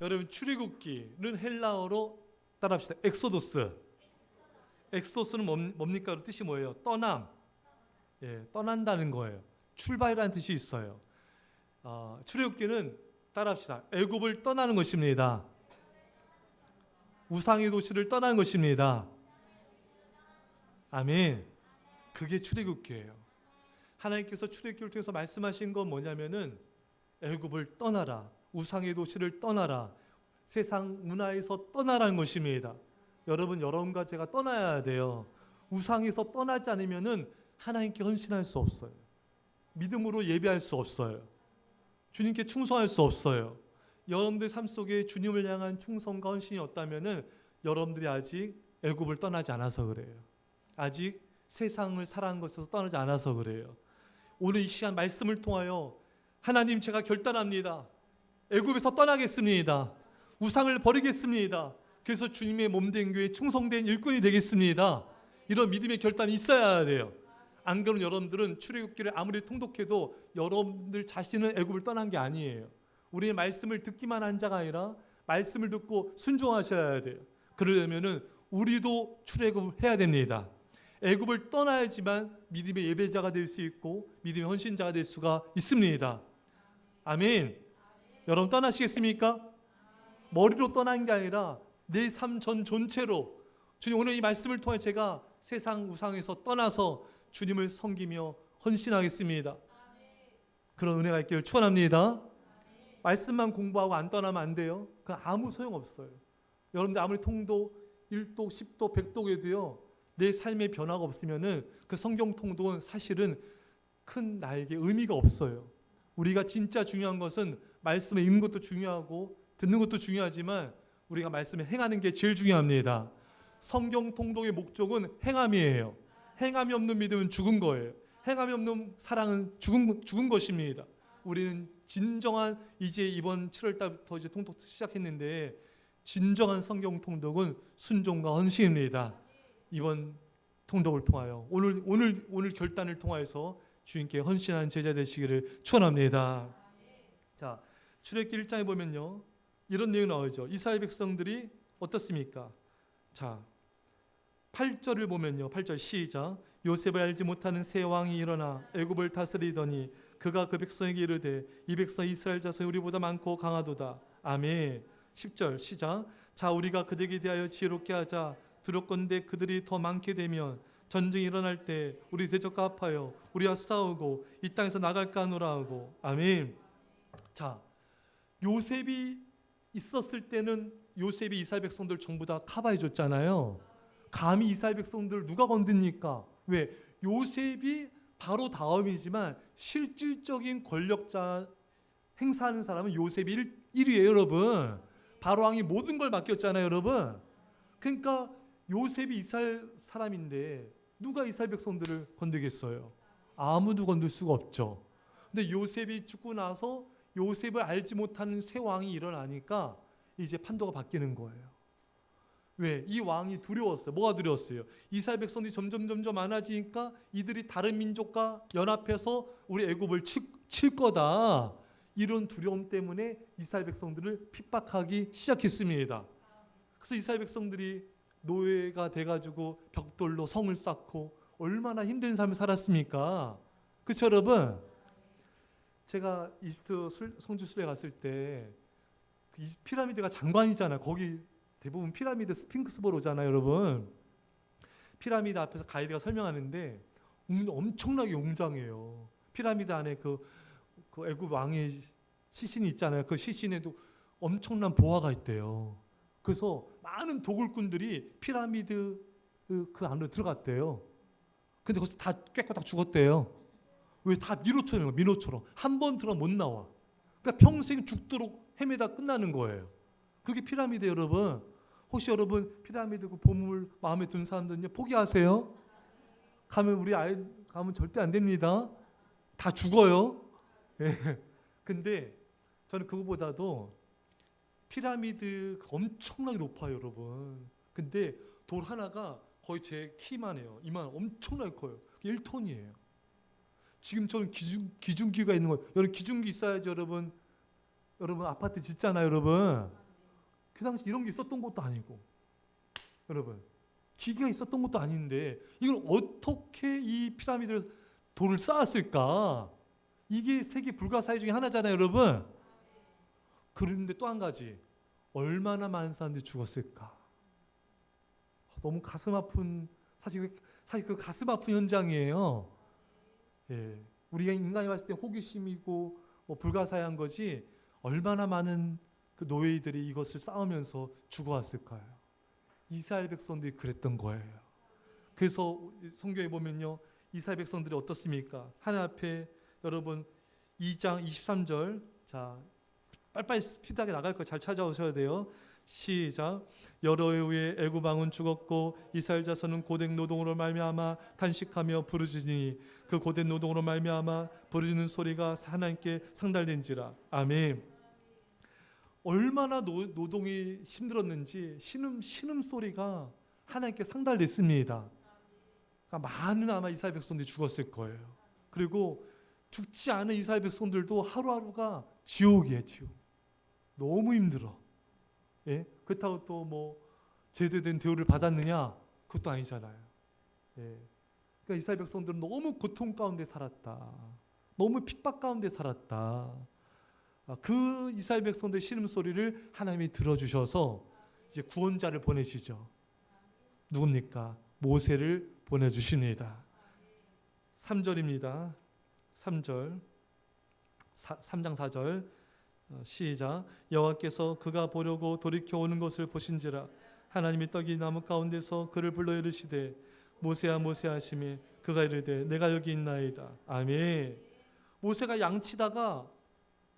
여러분 출애굽기는 헬라어로 따라합시다. 엑소도스. 엑소도스는 뭡니까? 뜻이 뭐예요? 떠남. 예, 떠난다는 거예요. 출발이라는 뜻이 있어요. 출애굽기는 따라합시다. 애굽을 떠나는 것입니다. 우상의 도시를 떠나는 것입니다. 아멘. 그게 출애굽기예요. 하나님께서 출애굽기를 통해서 말씀하신 건 뭐냐면은 애굽을 떠나라. 우상의 도시를 떠나라. 세상 문화에서 떠나라는 것입니다. 여러분과 제가 떠나야 돼요. 우상에서 떠나지 않으면은 하나님께 헌신할 수 없어요. 믿음으로 예배할 수 없어요. 주님께 충성할 수 없어요. 여러분들 삶 속에 주님을 향한 충성과 헌신이 없다면은 여러분들이 아직 애굽을 떠나지 않아서 그래요. 아직 세상을 사랑한 것에서 떠나지 않아서 그래요. 오늘 이 시간 말씀을 통하여 하나님, 제가 결단합니다. 애굽에서 떠나겠습니다. 우상을 버리겠습니다. 그래서 주님의 몸된 교회 충성된 일꾼이 되겠습니다. 이런 믿음의 결단이 있어야 돼요. 안 그러면 여러분들은 출애굽기를 아무리 통독해도 여러분들 자신은 애굽을 떠난 게 아니에요. 우리의 말씀을 듣기만 한 자가 아니라 말씀을 듣고 순종하셔야 돼요. 그러려면은 우리도 출애굽을 해야 됩니다. 애굽을 떠나야지만 믿음의 예배자가 될 수 있고 믿음의 헌신자가 될 수가 있습니다. 아멘. 여러분 떠나시겠습니까? 머리로 떠난 게 아니라 내 삶 전체로 주님, 오늘 이 말씀을 통해 제가 세상 우상에서 떠나서 주님을 섬기며 헌신하겠습니다. 그런 은혜가 있기를 축원합니다. 말씀만 공부하고 안 떠나면 안 돼요. 그건 아무 소용없어요. 여러분들 아무리 통독 1독, 10독, 100독에도요 내 삶의 변화가 없으면은 그 성경 통독은 사실은 큰 나에게 의미가 없어요. 우리가 진짜 중요한 것은 말씀을 읽는 것도 중요하고 듣는 것도 중요하지만 우리가 말씀을 행하는 게 제일 중요합니다. 성경 통독의 목적은 행함이에요. 행함이 없는 믿음은 죽은 거예요. 행함이 없는 사랑은 죽은 것입니다. 우리는 진정한 이제 이번 7월 달부터 이제 통독 시작했는데 진정한 성경 통독은 순종과 헌신입니다. 이번 통독을 통하여 오늘 결단을 통하여서 주님께 헌신하는 제자 되시기를 축원합니다. 자, 출애굽기 1장에 보면요 이런 내용이 나오죠. 이스라엘 백성들이 어떻습니까? 자, 8절을 보면요. 8절 시작. 요셉을 알지 못하는 새 왕이 일어나 애굽을 다스리더니 그가 그 백성에게 이르되 이 백성 이스라엘 자손이 우리보다 많고 강하도다. 아멘. 10절 시작. 자, 우리가 그들에게 대하여 지혜롭게 하자. 두렵건대 그들이 더 많게 되면 전쟁이 일어날 때 우리 대적과 합하여 우리와 싸우고 이 땅에서 나갈까 하노라 하고. 아멘. 자, 요셉이 있었을 때는 요셉이 이스라엘 백성들 전부 다 커버해 줬잖아요. 감히 이스라엘 백성들 누가 건드니까? 왜? 요셉이 바로 다음이지만 실질적인 권력자 행사하는 사람은 요셉이 1위예요, 여러분. 바로왕이 모든 걸 맡겼잖아요, 여러분. 그러니까 요셉이 이스라엘 사람인데 누가 이스라엘 백성들을 건드겠어요? 아무도 건들 수가 없죠. 근데 요셉이 죽고 나서 요셉을 알지 못하는 새 왕이 일어나니까 이제 판도가 바뀌는 거예요. 왜? 이 왕이 두려웠어요. 뭐가 두려웠어요? 이스라엘 백성들이 점점 많아지니까 이들이 다른 민족과 연합해서 우리 애굽을 칠 거다. 이런 두려움 때문에 이스라엘 백성들을 핍박하기 시작했습니다. 그래서 이스라엘 백성들이 노예가 돼가지고 벽돌로 성을 쌓고 얼마나 힘든 삶을 살았습니까? 그렇죠, 여러분? 제가 이집트 성지 순례 갔을 때 피라미드가 장관이잖아요. 거기 대부분 피라미드 스핑크스 보러 오잖아요, 여러분. 피라미드 앞에서 가이드가 설명하는데 엄청나게 웅장해요. 피라미드 안에 그 애굽 왕의 시신이 있잖아요. 그 시신에도 엄청난 보화가 있대요. 그래서 많은 도굴꾼들이 피라미드 그 안으로 들어갔대요. 근데 거기서 다 깨끗하게 죽었대요. 왜? 다 민호처럼 한 번 들어 못 나와. 그러니까 평생 죽도록 헤매다 끝나는 거예요. 그게 피라미드, 여러분. 혹시 여러분 피라미드 그 보물 마음에 드는 사람들은요 포기하세요. 우리 아이 가면 절대 안 됩니다. 다 죽어요. 예. 근데 저는 그거보다도 피라미드가 엄청나게 높아요, 여러분. 근데 돌 하나가 거의 제 키만 해요. 이만 엄청나게 커요. 1톤이에요. 지금 저는 기중기가 있는 거예요. 여러분 기중기 있어야지, 여러분 아파트 짓잖아요, 여러분. 그 당시 이런 게 있었던 것도 아니고, 여러분 기계가 있었던 것도 아닌데 이걸 어떻게 이 피라미드를 돌을 쌓았을까? 이게 세계 불가사의 중에 하나잖아요, 여러분. 그런데 또 한 가지, 얼마나 많은 사람들이 죽었을까? 너무 가슴 아픈, 사실 그 가슴 아픈 현장이에요. 예, 우리가 인간이 봤을 때 호기심이고 뭐 불가사의한 거지, 얼마나 많은 그 노예들이 이것을 쌓으면서 죽어왔을까요? 이스라엘 백성들이 그랬던 거예요. 그래서 성경에 보면요, 이스라엘 백성들이 어떻습니까? 하나님 앞에, 여러분 2장 23절, 자 빨리빨리 스피드하게 나갈 거 잘 찾아오셔야 돼요. 시작. 여러 해 후에 애굽 왕은 죽었고 이스라엘 자손은 고된 노동으로 말미암아 탄식하며 부르짖으니 그 고된 노동으로 말미암아 부르짖는 소리가 하나님께 상달된지라. 아멘. 얼마나 노동이 힘들었는지 신음 소리가 하나님께 상달됐습니다. 그러니까 많은 아마 이스라엘 백성들이 죽었을 거예요. 그리고 죽지 않은 이스라엘 백성들도 하루하루가 지옥이에요, 지옥. 너무 힘들어. 예? 그렇다고 또 뭐 제대로 된 대우를 받았느냐? 그것도 아니잖아요. 예. 그러니까 이스라엘 백성들은 너무 고통 가운데 살았다. 너무 핍박 가운데 살았다. 그 이스라엘 백성들의 신음소리를 하나님이 들어주셔서 이제 구원자를 보내시죠. 누굽니까? 모세를 보내주십니다. 3절입니다. 3절, 3장 4절 시작. 여호와께서 그가 보려고 돌이켜 오는 것을 보신지라. 하나님이 떡이 나무 가운데서 그를 불러 이르시되 모세야 모세야 하시매 그가 이르되 내가 여기 있나이다. 아멘. 모세가 양치다가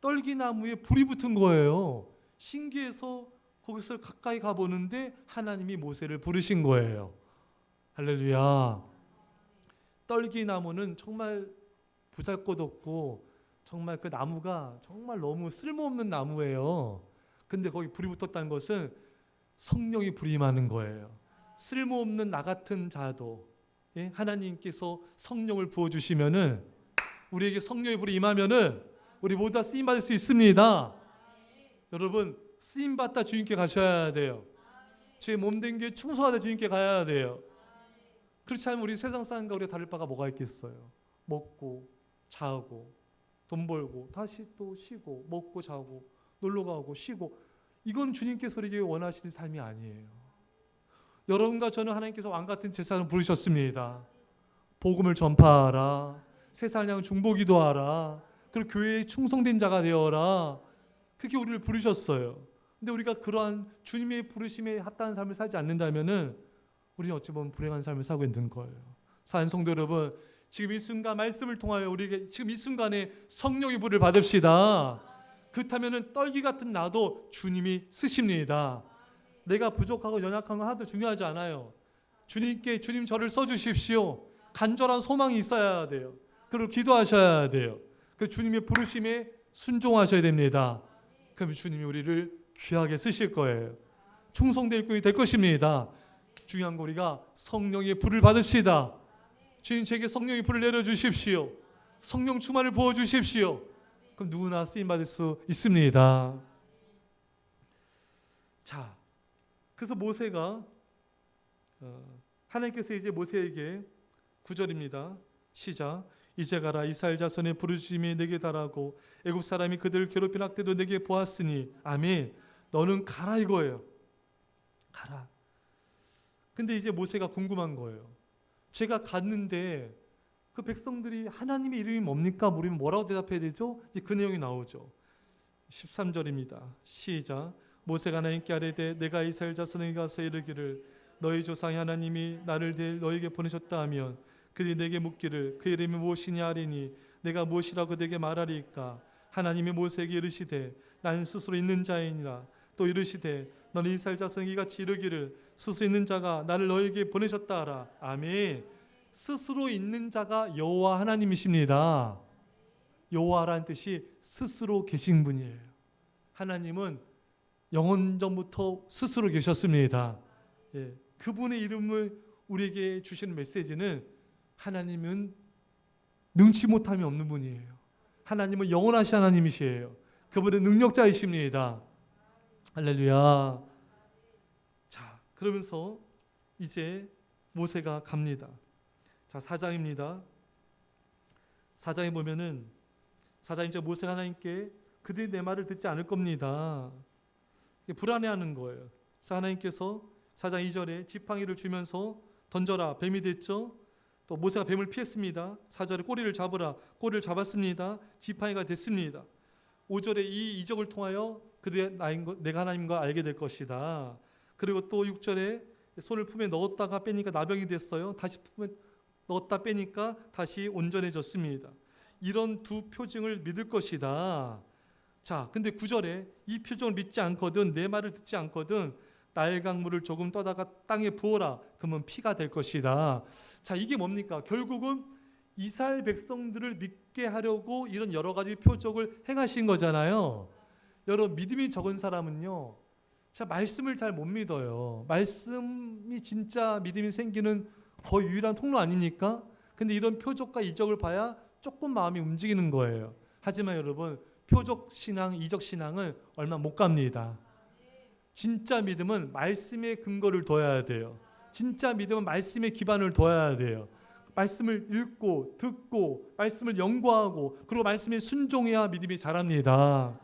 떨기나무에 불이 붙은 거예요. 신기해서 거기서 가까이 가보는데 하나님이 모세를 부르신 거예요. 할렐루야. 떨기나무는 정말 보잘것없고 정말 그 나무가 정말 너무 쓸모없는 나무예요. 근데 거기 불이 붙었다는 것은 성령이 불이 임하는 거예요. 쓸모없는 나 같은 자도, 예? 하나님께서 성령을 부어주시면은, 우리에게 성령의 불이 임하면은 우리 모두 다 쓰임받을 수 있습니다. 여러분 쓰임받다 주님께 가셔야 돼요. 제 몸된 게 충성하다 주님께 가야 돼요. 그렇지 않으면 우리 세상 사람과 우리가 다를 바가 뭐가 있겠어요. 먹고 자고 돈 벌고 다시 또 쉬고 먹고 자고 놀러 가고 쉬고, 이건 주님께서 우리에게 원하시는 삶이 아니에요. 여러분과 저는 하나님께서 왕같은 제사장을 부르셨습니다. 복음을 전파하라, 세상을 향한 중보기도하라, 그리고 교회에 충성된 자가 되어라. 그게 우리를 부르셨어요. 근데 우리가 그러한 주님의 부르심에 합당한 삶을 살지 않는다면은 우리는 어찌 보면 불행한 삶을 살고 있는 거예요. 사랑하는 성도 여러분, 지금 이 순간 말씀을 통하여 우리에게 지금 이 순간에 성령의 불을 받읍시다. 그렇다면은 떨기 같은 나도 주님이 쓰십니다. 내가 부족하고 연약한 거 하나도 중요하지 않아요. 주님께 주님 저를 써주십시오. 간절한 소망이 있어야 돼요. 그리고 기도하셔야 돼요. 그 주님의 부르심에 순종하셔야 됩니다. 그럼 주님이 우리를 귀하게 쓰실 거예요. 충성될 분이 될 것입니다. 중요한 거 우리가 성령의 불을 받읍시다. 주님 제게 성령의 불을 내려주십시오. 성령 충만을 부어주십시오. 그럼 누구나 쓰임받을 수 있습니다. 자, 그래서 모세가 하나님께서 이제 모세에게 9절입니다. 시작. 이제 가라. 이스라엘 자손의 부르짖음이 내게 달하고 애굽 사람이 그들을 괴롭힌 학대도 내게 보았으니 아멘. 너는 가라 이거예요. 가라. 근데 이제 모세가 궁금한 거예요. 제가 갔는데 그 백성들이 하나님의 이름이 뭡니까? 물으면 뭐라고 대답해야 되죠? 이제 그 내용이 나오죠. 13절입니다. 시작. 모세가 하나님께 아뢰되 내가 이스라엘 자손에게 가서 이르기를 너희 조상의 하나님이 나를 너에게 보내셨다 하면 그들이 내게 묻기를 그 이름이 무엇이냐 하리니 내가 무엇이라고 그들에게 말하리까? 하나님이 모세에게 이르시되 나는 스스로 있는 자이니라. 또 이르시되 너는 이스라엘 자손에게 같이 이르기를 스스로 있는 자가 나를 너에게 보내셨다 하라. 아멘. 스스로 있는 자가 여호와 하나님이십니다. 여호와라는 뜻이 스스로 계신 분이에요. 하나님은 영원전부터 스스로 계셨습니다. 예, 그분의 이름을 우리에게 주시는 메시지는 하나님은 능치 못함이 없는 분이에요. 하나님은 영원하신 하나님이시에요. 그분은 능력자이십니다. 할렐루야. 그러면서 이제 모세가 갑니다. 자, 4장입니다. 4장에 보면은 4장이죠. 모세가 하나님께 그들이 내 말을 듣지 않을 겁니다. 불안해하는 거예요. 그래서 하나님께서 4장 2절에 지팡이를 주면서 던져라, 뱀이 됐죠. 또 모세가 뱀을 피했습니다. 4절에 꼬리를 잡으라, 꼬리를 잡았습니다. 지팡이가 됐습니다. 5절에 이 이적을 통하여 그들의 내가 하나님인 걸 알게 될 것이다. 그리고 또 6절에 손을 품에 넣었다가 빼니까 나병이 됐어요. 다시 품에 넣었다 빼니까 다시 온전해졌습니다. 이런 두 표징을 믿을 것이다. 자, 근데 9절에 이 표정을 믿지 않거든, 내 말을 듣지 않거든 나일강물을 조금 떠다가 땅에 부어라, 그러면 피가 될 것이다. 자, 이게 뭡니까? 결국은 이스라엘 백성들을 믿게 하려고 이런 여러 가지 표적을 행하신 거잖아요. 여러분, 믿음이 적은 사람은요, 자, 말씀을 잘 못 믿어요. 말씀이 진짜 믿음이 생기는 거의 유일한 통로 아닙니까? 근데 이런 표적과 이적을 봐야 조금 마음이 움직이는 거예요. 하지만 여러분, 표적 신앙, 이적 신앙은 얼마 못 갑니다. 진짜 믿음은 말씀에 근거를 둬야 돼요. 진짜 믿음은 말씀에 기반을 둬야 돼요. 말씀을 읽고 듣고 말씀을 연구하고 그리고 말씀에 순종해야 믿음이 자랍니다.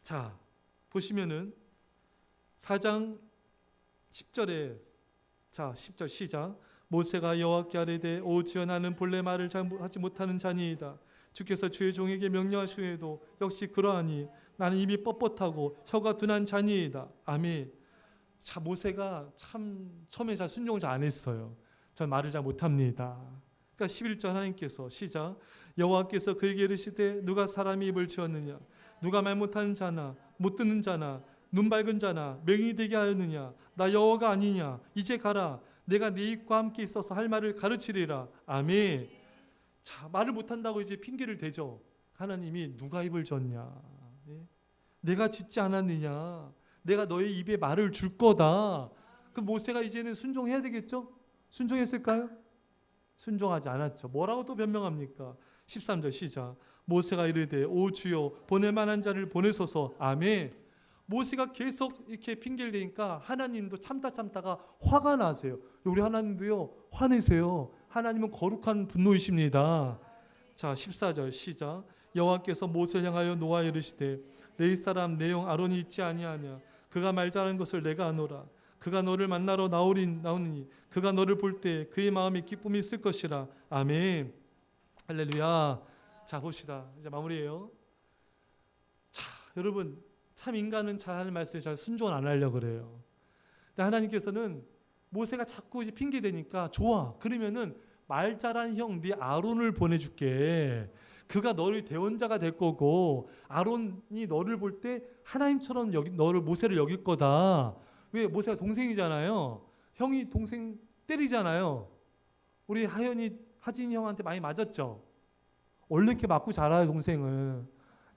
자, 보시면은 4장 10절에 자, 10절 시작. 모세가 여호와께 아뢰되 오 주여 나는 본래 말을 잘 하지 못하는 자니이다. 주께서 주의 종에게 명령하시에도 역시 그러하니 나는 입이 뻣뻣하고 혀가 둔한 자니이다. 아멘. 자, 모세가 참 처음에 잘 순종을 잘 안 했어요. 전 말을 잘 못합니다. 그러니까 11절 하나님께서 시작. 여호와께서 그에게 이르시되 누가 사람이 입을 지었느냐, 누가 말 못하는 자나 못 듣는 자나 눈 밝은 자나 맹인이 되게 하였느냐, 나 여호와가 아니냐. 이제 가라, 내가 네 입과 함께 있어서 할 말을 가르치리라. 아멘. 자, 말을 못한다고 이제 핑계를 대죠. 하나님이 누가 입을 졌냐, 내가 짓지 않았느냐, 내가 너의 입에 말을 줄 거다. 그 모세가 이제는 순종해야 되겠죠? 순종했을까요? 순종하지 않았죠. 뭐라고 또 변명합니까? 13절 시작. 모세가 이르되 오 주여 보낼 만한 자를 보내소서. 아멘. 모세가 계속 이렇게 핑계를 대니까 하나님도 참다가 화가 나세요. 우리 하나님도요, 화내세요. 하나님은 거룩한 분노이십니다. 자, 14절 시작. 여호와께서 모세를 향하여 노아 이르시되 레위 사람 내 형 아론이 있지 아니하냐, 그가 말 잘하는 것을 내가 아노라. 그가 너를 만나러 나오니 그가 너를 볼 때 그의 마음에 기쁨이 있을 것이라. 아멘. 할렐루야. 자, 봅시다. 이제 마무리예요. 자, 여러분, 참 인간은 잘 하는 말씀에 잘 순종을 안 하려고 그래요. 근데 하나님께서는 모세가 자꾸 이제 핑계 대니까 좋아, 그러면은 말 잘한 형 네 아론을 보내줄게. 그가 너의 대원자가 될 거고 아론이 너를 볼 때 하나님처럼 너를 모세를 여길 거다. 왜? 모세가 동생이잖아요. 형이 동생 때리잖아요. 우리 하진이 형한테 많이 맞았죠. 원래 이렇게 맞고 자라요, 동생은.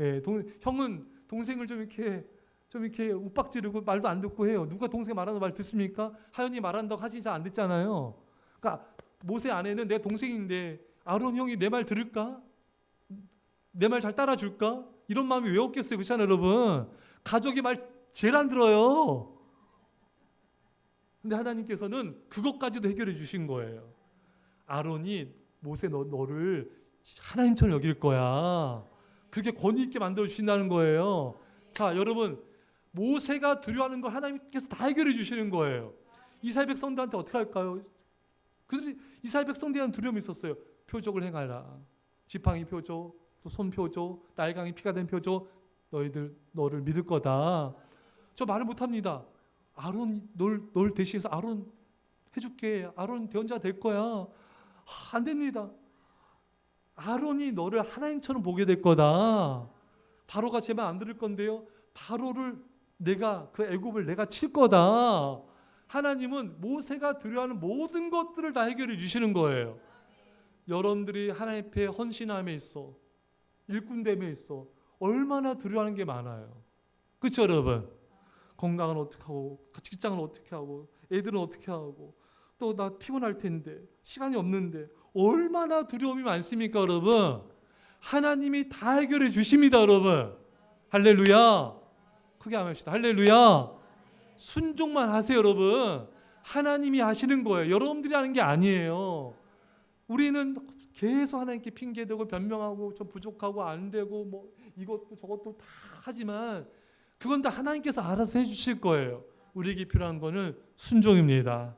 예, 형은 동생을 좀 이렇게 욱박지르고 말도 안 듣고 해요. 누가 동생 말하는 말 듣습니까? 하연이 말한다고 하진이 잘 안 듣잖아요. 그러니까 모세 아내는 내 동생인데 아론 형이 내 말 들을까? 내 말 잘 따라줄까? 이런 마음이 왜 없겠어요, 그렇잖아요, 여러분. 가족이 말 제일 안 들어요. 근데 하나님께서는 그것까지도 해결해 주신 거예요. 아론이 모세 너를 하나님처럼 여길 거야. 그렇게 권위 있게 만들어 주신다는 거예요. 자, 여러분, 모세가 두려워하는 걸 하나님께서 다 해결해 주시는 거예요. 이스라엘 백성들한테 어떻게 할까요? 그들이 이스라엘 백성들에 대한 두려움이 있었어요. 표적을 행하라. 지팡이 표적, 또 손 표적, 나일강이 피가 된 표적, 너를 믿을 거다. 저 말을 못합니다. 아론 널 대신해서 아론 해줄게. 아론 대언자가 될 거야. 안 됩니다. 아론이 너를 하나님처럼 보게 될 거다. 바로가 제 말 안 들을 건데요, 바로를 그 애굽을 내가 칠 거다. 하나님은 모세가 두려워하는 모든 것들을 다 해결해 주시는 거예요. 여러분들이 하나님 앞에 헌신함에 있어, 일꾼됨에 있어 얼마나 두려워하는 게 많아요. 그렇죠, 여러분? 건강은 어떻게 하고, 직장은 어떻게 하고, 애들은 어떻게 하고, 또 나 피곤할 텐데, 시간이 없는데 얼마나 두려움이 많습니까, 여러분? 하나님이 다 해결해 주십니다, 여러분. 할렐루야. 크게 하십시다. 할렐루야. 순종만 하세요, 여러분. 하나님이 하시는 거예요. 여러분들이 하는 게 아니에요. 우리는 계속 하나님께 핑계대고 변명하고 좀 부족하고 안 되고 뭐 이것도 저것도 다 하지만 그건 다 하나님께서 알아서 해주실 거예요. 우리에게 필요한 거는 순종입니다.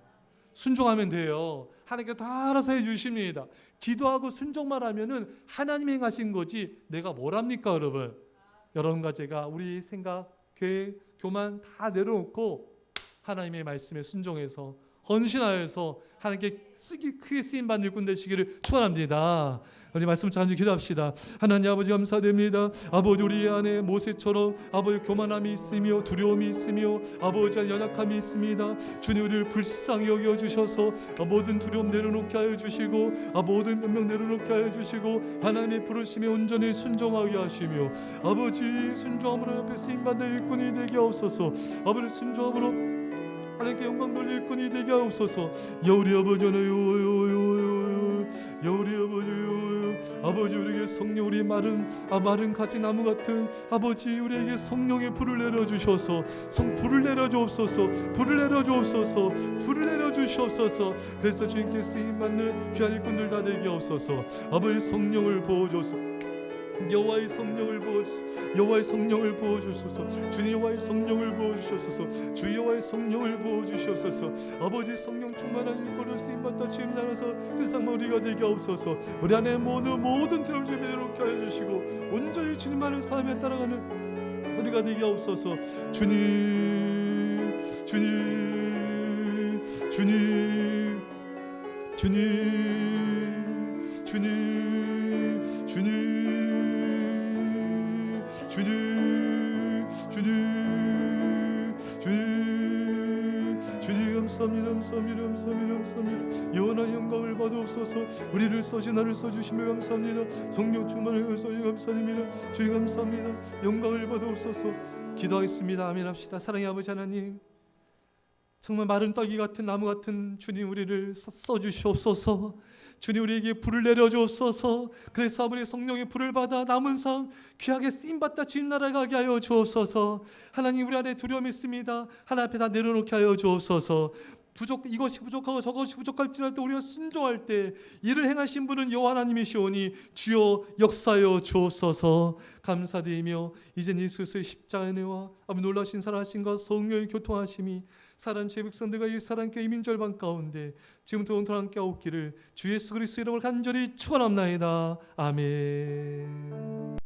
순종하면 돼요. 하나님께서 다 알아서 해주십니다. 기도하고 순종만 하면은 하나님이 행하신 거지 내가 뭘 합니까, 여러분? 여러분과 제가 우리 생각, 계획, 교만 다 내려놓고 하나님의 말씀에 순종해서 헌신하여서 하나님께 크게 쓰임받는 일꾼 되시기를 축원합니다. 우리 말씀 자주 기도합시다. 하나님 아버지 감사드립니다. 아버지 우리 안에 모세처럼 아버지 교만함이 있으며 두려움이 있으며 아버지 연약함이 있습니다. 주님 우리를 불쌍히 여겨주셔서 모든 두려움 내려놓게 하여 주시고 모든 변명 내려놓게 하여 주시고 하나님의 부르심에 온전히 순종하게 하시며 아버지 순종함으로 옆에 쓰임받는 일꾼이 되게 하옵소서. 아버지 순종함으로 하나님께 영광 돌릴 일꾼이 되게 하옵소서. 여우리 아버지 여우리 아버지 우리에게 성령 우리 마른 가지 나무 같은 아버지 우리에게 성령의 불을 내려주셔서 불을 내려주옵소서. 불을 내려주옵소서. 불을 내려주시옵소서. 그래서 주님께 쓰임받는 귀한 일꾼들 다 되게 하옵소서. 아버지 성령을 부어줘서 여호와의 성령을 부어주소서. 주 여호와의 성령을 부어주셔서. 주 여호와의 성령을 부어주시옵소서. 아버지 성령 충만한 일꾼으로 쓰임받다 주님 나라서 그 상마리가 되게 하옵소서. 우리 안에 모든 두려움 주님 내려놓게 하여 주시고 온전히 주님만을 삶에 따라가는 우리가 되게 하옵소서. 주님 감사합니다. 영원한 영광을 받으옵소서. 우리를 써시 나를 써주시며 감사합니다. 성령 충만을 위해서 감사드립니다. 주님 감사합니다. 영광을 받으옵소서. 기도하겠습니다. 아멘 합시다. 사랑의 아버지 하나님, 정말 마른 떡이 같은 나무 같은 주님 우리를 써주시옵소서. 주님 우리에게 불을 내려주옵소서. 그래서 아버지 성령의 불을 받아 남은 삶 귀하게 쓰임받다 주님 나라에 가게 하여 주옵소서. 하나님 우리 안에 두려움이 있습니다. 하나님 앞에 다 내려놓게 하여 주옵소서. 이것이 부족하고 저것이 부족할지라도 우리가 순종할 때 이를 행하신 분은 여호와 하나님이시오니 주여 역사하여 주옵소서. 감사드리며 이젠 예수의 십자가의 은혜와 아버지 놀라신 사랑하심과 성령의 교통하심이 사랑 죄 백성들과 이 사랑교회 이민절반 가운데 지금부터 온통 함께 하옵기를 주 예수 그리스도 이름으로 간절히 축원합나이다. 아멘.